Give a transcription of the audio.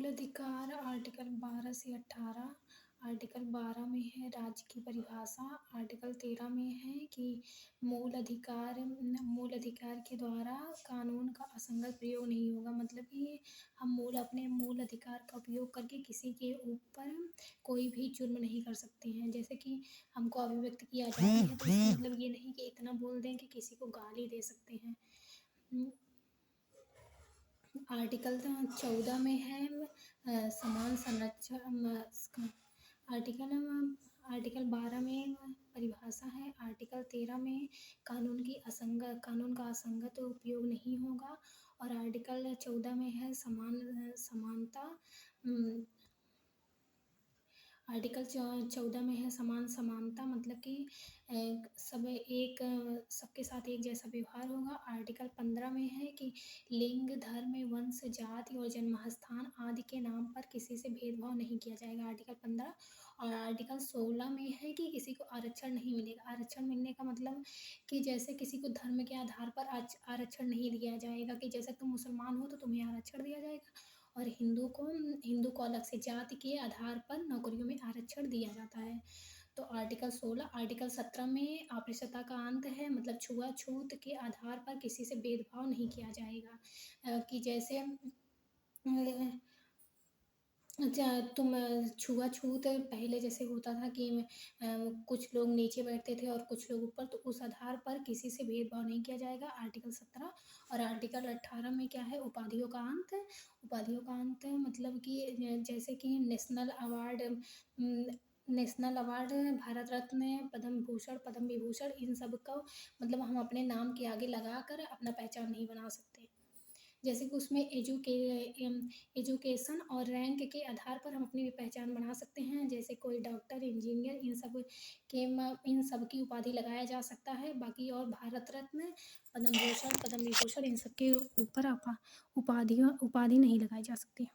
मूल अधिकार आर्टिकल 12 से 18। आर्टिकल 12 में है राज्य की परिभाषा। आर्टिकल 13 में है कि मूल अधिकार के द्वारा कानून का असंगत प्रयोग नहीं होगा। मतलब कि हम अपने मूल अधिकार का उपयोग करके किसी के ऊपर कोई भी जुर्म नहीं कर सकते हैं। जैसे कि हमको अभिव्यक्ति की आज़ादी है, तो इसका मतलब ये नहीं कि इतना बोल दें कि किसी को गाली दे सकते हैं। आर्टिकल 14 में है समान संरक्षण। आर्टिकल 12 में परिभाषा है। आर्टिकल 13 में कानून का असंगत उपयोग नहीं होगा। और आर्टिकल 14 में है समानता। आर्टिकल 14 में है समानता, मतलब कि सबके साथ एक जैसा व्यवहार होगा। आर्टिकल 15 में है कि लिंग, धर्म, वंश, जाति और जन्म स्थान आदि के नाम पर किसी से भेदभाव नहीं किया जाएगा। आर्टिकल 15 और आर्टिकल 16 में है कि किसी को आरक्षण नहीं मिलेगा। आरक्षण मिलने का मतलब कि जैसे किसी को धर्म के आधार पर आरक्षण नहीं दिया जाएगा, कि जैसे तुम मुसलमान हो तो तुम्हें आरक्षण दिया जाएगा, और हिंदू को अलग से जाति के आधार पर नौकरियों में आरक्षण दिया जाता है। तो आर्टिकल 16। आर्टिकल 17 में अस्पृश्यता का अंत है। मतलब छुआछूत के आधार पर किसी से भेदभाव नहीं किया जाएगा। कि जैसे तुम छुआछूत पहले जैसे होता था कि कुछ लोग नीचे बैठते थे और कुछ लोग ऊपर, तो उस आधार पर किसी से भेदभाव नहीं किया जाएगा। आर्टिकल 17 और आर्टिकल 18 में क्या है, उपाधियों का अंत। उपाधियों का अंत मतलब कि जैसे कि नेशनल अवार्ड, भारत रत्न, पद्म भूषण, पद्म विभूषण, इन सब का मतलब हम अपने नाम के आगे लगा कर अपना पहचान नहीं बना सकते। जैसे कि उसमें एजुकेशन और रैंक के आधार पर हम अपनी पहचान बना सकते हैं। जैसे कोई डॉक्टर, इंजीनियर, इन सब की उपाधि लगाया जा सकता है। बाकी और भारत रत्न, पद्म भूषण, पद्म विभूषण, इन सब के ऊपर उपाधि नहीं लगाई जा सकती।